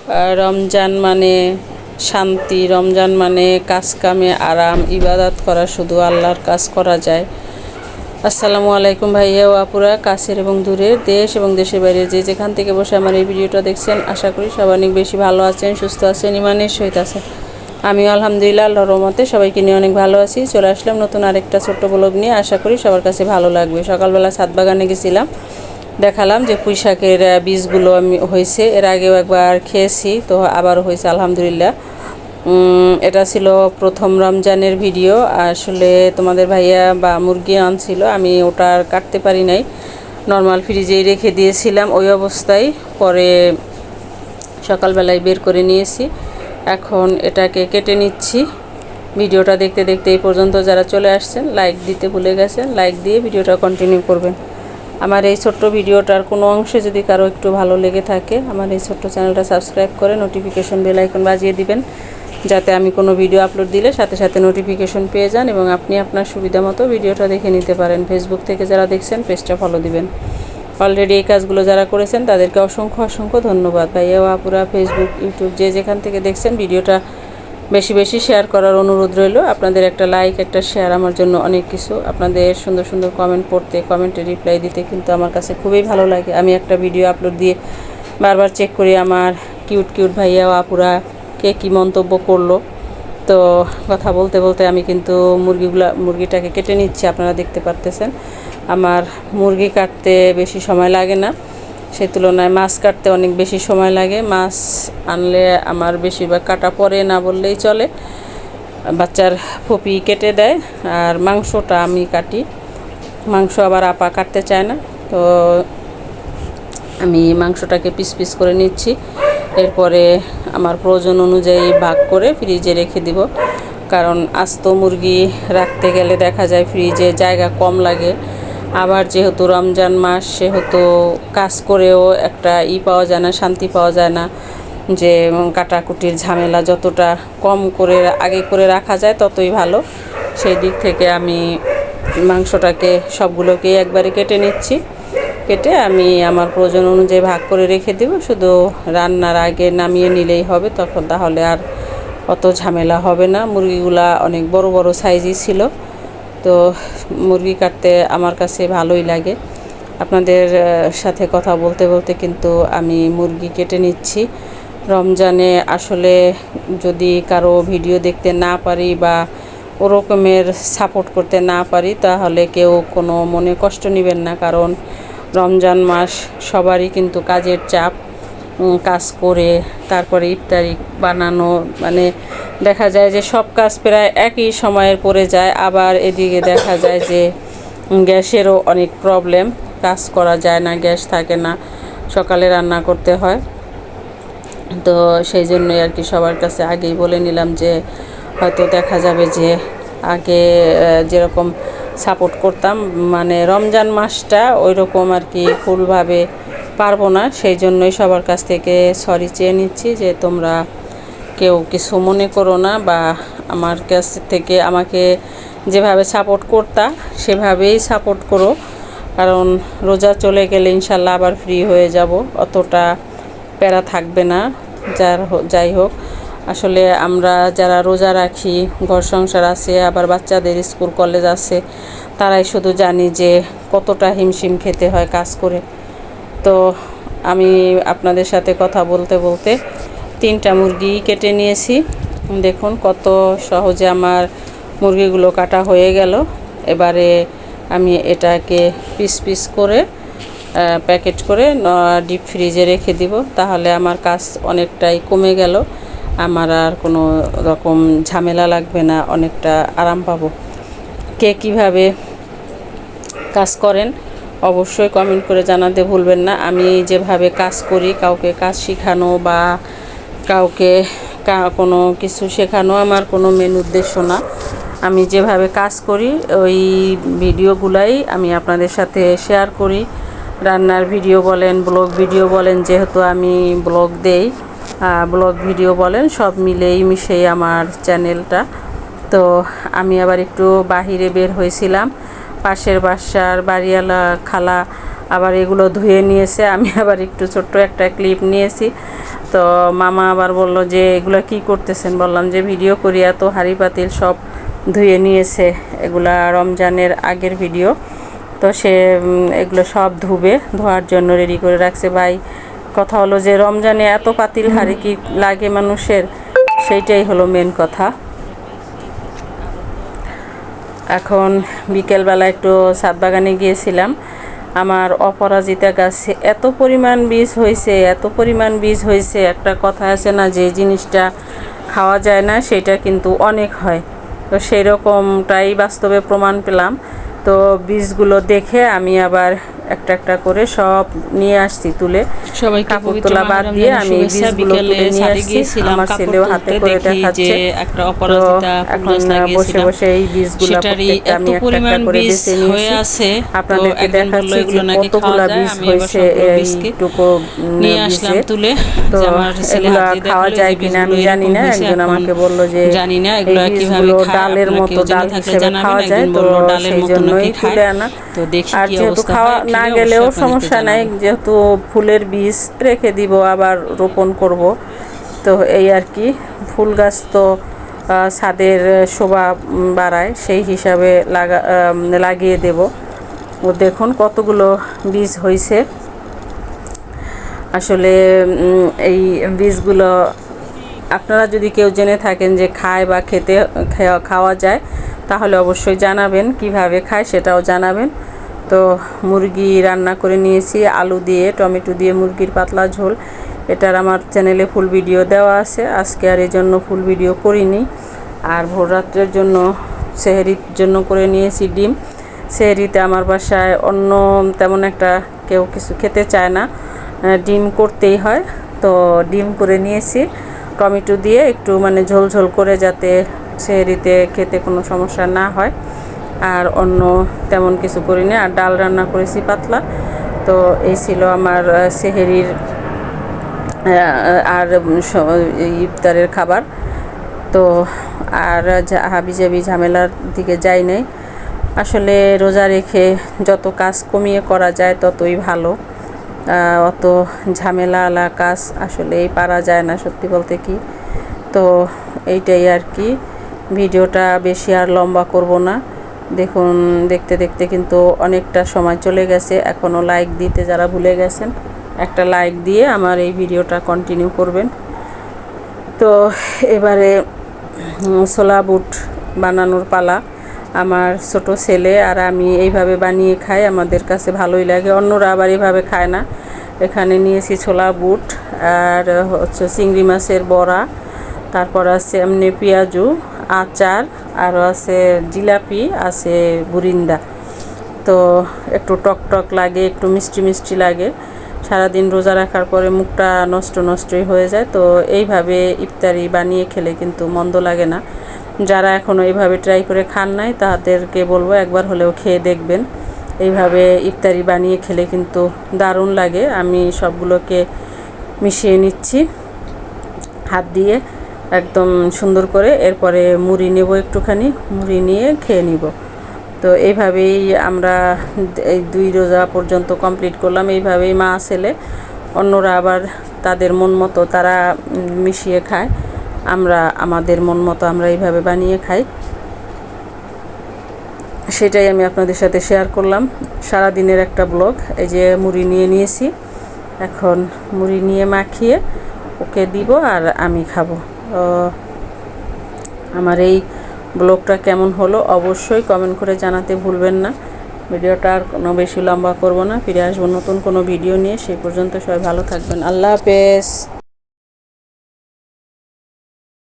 রমজান মানে শান্তি, রমজান মানে কাজ কামে আরাম, ইবাদত করা, শুধু আল্লাহর কাজ করা যায়। আসসালামু আলাইকুম ভাইয়া ও আপুরা, কাছের এবং দূরের, দেশ এবং দেশের বাইরে যে যেখান থেকে বসে আমার এই ভিডিওটা দেখছেন, আশা করি সবাই অনেক বেশি ভালো আছেন, সুস্থ আছেন, ইমানের সহিত আছেন। আমিও আলহামদুলিল্লাহ আল্লাহর রহমতে সবাইকে নিয়ে অনেক ভালো আছি। চলে আসলাম নতুন আরেকটা ছোট্ট ব্লগ নিয়ে, আশা করি সবার কাছে ভালো লাগবে। সকালবেলা ছাদ বাগানে গেছিলাম, দেখালাম যে পুঁই শাকের বীজগুলো আমি হয়েছে, এর আগেও একবার খেয়েছি, তো আবারও হয়েছে আলহামদুলিল্লাহ। এটা ছিল প্রথম রমজানের ভিডিও। আসলে তোমাদের ভাইয়া বা মুরগি আনছিল, আমি ওটা আর কাটতে পারি নাই, নর্মাল ফ্রিজেই রেখে দিয়েছিলাম ওই অবস্থায়। পরে সকালবেলায় বের করে নিয়েছি, এখন এটাকে কেটে নিচ্ছি। ভিডিওটা দেখতে দেখতে এই পর্যন্ত যারা চলে আসছেন, লাইক দিতে ভুলে গেছেন, লাইক দিয়ে ভিডিওটা কন্টিনিউ করবেন। আমার এই ছোট্ট ভিডিওটার কোনো অংশে যদি কারো একটু ভালো লেগে থাকে, আমার এই ছোট্ট চ্যানেলটা সাবস্ক্রাইব করে নোটিফিকেশন বেল আইকন বাজিয়ে দিবেন, যাতে আমি কোনো ভিডিও আপলোড দিলে সাথে সাথে নোটিফিকেশন পেয়ে যান এবং আপনি আপনার সুবিধা মতো ভিডিওটা দেখে নিতে পারেন। ফেসবুক থেকে যারা দেখছেন পেজটা ফলো দিবেন। অলরেডি এই কাজগুলো যারা করেছেন তাদেরকে অসংখ্য অসংখ্য ধন্যবাদ। ভাইয়া আপুরা, ফেসবুক, ইউটিউব যে যেখান থেকে দেখছেন, ভিডিওটা বেশি বেশি শেয়ার করার অনুরোধ রইল। আপনাদের একটা লাইক, একটা শেয়ার আমার জন্য অনেক কিছু। আপনাদের সুন্দর সুন্দর কমেন্ট পড়তে, কমেন্টে রিপ্লাই দিতে কিন্তু আমার কাছে খুবই ভালো লাগে। আমি একটা ভিডিও আপলোড দিয়ে বারবার চেক করি আমার কিউট কিউট ভাইয়া ও আপুরা কে কী মন্তব্য করলো। তো কথা বলতে বলতে আমি কিন্তু মুরগিটাকে কেটে নিচ্ছি, আপনারা দেখতে পারতেছেন। আমার মুরগি কাটতে বেশি সময় লাগে না, সেই তুলনায় মাছ কাটতে অনেক বেশি সময় লাগে। মাছ আনলে আমার বেশিরভাগ কাটা পড়ে না বললেই চলে, বাচ্চার ফুপি কেটে দেয়, আর মাংসটা আমি কাটি। মাংস আবার আপা কাটতে চায় না, তো আমি মাংসটাকে পিস পিস করে নিচ্ছি। এরপরে আমার প্রয়োজন অনুযায়ী ভাগ করে ফ্রিজে রেখে দিব, কারণ আস্ত মুরগি রাখতে গেলে দেখা যায় ফ্রিজে জায়গা কম লাগে। আবার যেহেতু রমজান মাস, সেহেতু কাজ করেও একটা পাওয়া যায় না, শান্তি পাওয়া যায় না, যে কাটাকুটির ঝামেলা যতটা কম করে আগে করে রাখা যায় ততই ভালো। সেই দিক থেকে আমি মাংসটাকে সবগুলোকেই একবারে কেটে নিচ্ছি। কেটে আমি আমার প্রয়োজন অনুযায়ী ভাগ করে রেখে দেব, শুধু রান্নার আগে নামিয়ে নিলেই হবে, তখন তাহলে আর অত ঝামেলা হবে না। মুরগিগুলা অনেক বড় বড় সাইজই ছিল, তো মুরগি কাটতে আমার কাছে ভালোই লাগে। আপনাদের সাথে কথা বলতে বলতে কিন্তু আমি মুরগি কেটে নিচ্ছি। রমজানে আসলে যদি কারো ভিডিও দেখতে না পারি বা ওরকমের সাপোর্ট করতে না পারি, তাহলে কেউ কোনো মনে কষ্ট নেবেন না, কারণ রমজান মাস সবারই কিন্তু কাজের চাপ, কাজ করে তারপরে ইফতারি বানানো, মানে দেখা যায় যে সব কাজ প্রায় একই সময়ের পড়ে যায়। আবার এদিকে দেখা যায় যে গ্যাসেরও অনেক প্রবলেম, কাজ করা যায় না, গ্যাস থাকে না, সকালে রান্না করতে হয়। তো সেই জন্যই আর কি সবার কাছে আগেই বলে নিলাম যে হয়তো দেখা যাবে যে আগে যেরকম সাপোর্ট করতাম, মানে রমজান মাসটা ওই রকম আর কি ফুলভাবে পারবো না। সেই জন্যই সবার কাছ থেকে সরি চেয়ে নিচ্ছি যে তোমরা কেউ কিছু মনে করো না, বা আমার কাছ থেকে আমাকে যেভাবে সাপোর্ট করতা সেভাবেই সাপোর্ট করো, কারণ রোজা চলে গেলে ইনশাল্লাহ আবার ফ্রি হয়ে যাব, অতটা প্যারা থাকবে না। যাই হোক, আসলে আমরা যারা রোজা রাখি, ঘর সংসার আছে, আবার বাচ্চাদের স্কুল কলেজ আছে, তারাই শুধু জানি যে কতটা হিমশিম খেতে হয় কাজ করে। তো আমি আপনাদের সাথে কথা বলতে বলতে 3টা মুরগি কেটে নিয়েছি। দেখুন কত সহজে আমার মুরগিগুলো কাটা হয়ে গেল। এবারে আমি এটাকে পিস পিস করে প্যাকেট করে ডিপ ফ্রিজে রেখে দিব, তাহলে আমার কাজ অনেকটাই কমে গেল, আমার আর কোনো রকম ঝামেলা লাগবে না, অনেকটা আরাম পাবো। কে কীভাবে কাজ করেন অবশ্যই কমেন্ট করে জানাতে ভুলবেন না। আমি যেভাবে কাজ করি, কাউকে কাজ শেখানো বা কাউকে কোনো কিছু শেখানো আমার কোনো মেন উদ্দেশ্য না। আমি যেভাবে কাজ করি ওই ভিডিওগুলাই আমি আপনাদের সাথে শেয়ার করি। রান্নার ভিডিও বলেন, ব্লগ ভিডিও বলেন, যেহেতু আমি ব্লগ দেই, ব্লগ ভিডিও বলেন, সব মিশেই আমার চ্যানেলটা। তো আমি আবার একটু বাহিরে বের হয়েছিলাম, পাশের বাসার বাড়িওয়ালা খালা আবার এগুলো ধুয়ে নিয়েছে। আমি আবার একটু ছোট্ট একটা ক্লিপ নিয়েছি। তো মামা আবার বলল যে এগুলো কি করতেছেন, বললাম যে ভিডিও করি। এত হাঁড়ি পাতিল সব ধুয়ে নিয়েছে, এগুলা রমজানের আগের ভিডিও। তো সে এগুলো সব ধোয়ার জন্য রেডি করে রাখছে। ভাই কথা হলো যে রমজানে এত পাতিল হাঁড়ি কি লাগে মানুষের, সেইটাই হলো মেন কথা। এখন বিকেলবেলা একটু ছাদ বাগানে গিয়েছিলাম। আমার অপরাজিতা গাছে এত পরিমাণ বীজ হয়েছে, একটা কথা আছে না, যে জিনিসটা খাওয়া যায় না সেটা কিন্তু অনেক হয়। তো সেই রকমটাই বাস্তবে প্রমাণ পেলাম। তো বীজগুলো দেখে আমি আবার একটা একটা করে সব নিয়ে আসছি তুলে। সবাইকে কাপড় তোলা বাদ দিয়ে আমি বীজগুলো তুলে নিয়ে আসছি। আমার ছেলেও হাতে করে দেখাচ্ছে। একটা অপরাজিতা এখন বসে বসে এই বীজগুলো প্রত্যেকটা আমি একটা একটা করে বেছে নিয়েছি। আপনাদেরকে দেখাচ্ছি যে কতগুলা বীজ হয়েছে এইটুকু নিয়ে আসলাম তুলে। তো এগুলো খাওয়া যায় কিনা আমি জানি না। একজন আমাকে বললো যে এই বীজগুলো ডালের মতো, ডাল হিসেবে খাওয়া যায়, তো সেই জন্যই তুলে আনা। আর যেহেতু খাওয়া না গেলেও সমস্যা নাই, যেহেতু ফুলের বীজ রেখে দিব, আবার রোপণ করব। তো এই আর কি, ফুল গাছ তো ছাদের শোভা বাড়ায়, সেই হিসাবে লাগিয়ে দেব। ও দেখুন কতগুলো বীজ হয়েছে। আসলে এই বীজগুলো আপনারা যদি কেউ জেনে থাকেন যে খায় বা খাওয়া যায়, তাহলে অবশ্যই জানাবেন, কিভাবে খায় সেটাও জানাবেন। তো মুরগি রান্না করে নিয়েছি আলু দিয়ে, টমেটো দিয়ে মুরগির পাতলা ঝোল। এটার আমার চ্যানেলে ফুল ভিডিও দেওয়া আছে। আজকে আর এই জন্য ফুল ভিডিও করিনি। আর ভোররাত্রের জন্য সেহরির জন্য করে নিয়েছি ডিম। সেহরিতে আমার বাসায় অন্য তেমন একটা কেউ কিছু খেতে চায় না, ডিম করতেই হয়। তো ডিম করে নিয়েছি টমেটো দিয়ে, একটু মানে ঝোল ঝোল করে, যাতে সেহরিতে খেতে কোনো সমস্যা না হয়। আর অন্য তেমন কিছু করিনি। আর ডাল রান্না করেছি পাতলা। তো এই ছিল আমার সেহরির আর ইফতারের খাবার। তো আর হাবিজাবি ঝামেলার দিকে যাই নাই। আসলে রোজা রেখে যত কাজ কমিয়ে করা যায় ততই ভালো। অত ঝামেলা কাজ আসলেই পারা যায় না, সত্যি বলতে কি। তো এইটাই আর কি, ভিডিওটা বেশি আর লম্বা করব না। দেখুন দেখতে দেখতে কিন্তু অনেকটা সময় চলে গেছে। এখনও লাইক দিতে যারা ভুলে গেছেন, একটা লাইক দিয়ে আমার এই ভিডিওটা কন্টিনিউ করবেন। তো এবারে ছোলা বুট বানানোর পালা। আমার ছোট ছেলে আর আমি এইভাবে বানিয়ে খাই, আমাদের কাছে ভালোই লাগে। অন্যরা আবার এইভাবে খায় না। এখানে নিয়েছি ছোলা বুট, আর হচ্ছে চিংড়ি মাছের বড়া, তারপর আছে এমনি পেঁয়াজু, আচার, আরও আছে জিলাপি, আছে বুরিন্দা। তো একটু টক টক লাগে, একটু মিষ্টি মিষ্টি লাগে। সারাদিন রোজা রাখার পরে মুখটা নষ্টই হয়ে যায়। তো এইভাবে ইফতারি বানিয়ে খেলে কিন্তু মন্দ লাগে না। যারা এখনও এইভাবে ট্রাই করে খান নাই, তাদেরকে বলবো একবার হলেও খেয়ে দেখবেন। এইভাবে ইফতারি বানিয়ে খেলে কিন্তু দারুণ লাগে। আমি সবগুলোকে মিশিয়ে নিচ্ছি হাত দিয়ে একদম সুন্দর করে। এরপরে মুড়ি নেব, একটুখানি মুড়ি নিয়ে খেয়ে নিব। তো এইভাবেই আমরা এই 2 রোজা পর্যন্ত কমপ্লিট করলাম। এইভাবেই মা ছেলে, অন্যরা আবার তাদের মন মতো তারা মিশিয়ে খায়। আমরা আমাদের মন মতো আমরা এইভাবে বানিয়ে খাই। সেটাই আমি আপনাদের সাথে শেয়ার করলাম। সারা দিনের একটা ব্লগ। এই যে মুড়ি নিয়েছি, এখন মুড়ি নিয়ে মাখিয়ে ওকে দিব আর আমি খাবো। আমার এই ব্লগটা কেমন হলো অবশ্যই কমেন্ট করে জানাতে ভুলবেন না। ভিডিওটা আর কোনো বেশি লম্বা করব না, ফিরে আসবো নতুন কোনো ভিডিও নিয়ে। সেই পর্যন্ত সবাই ভালো থাকবেন। আল্লাহ হাফেজ।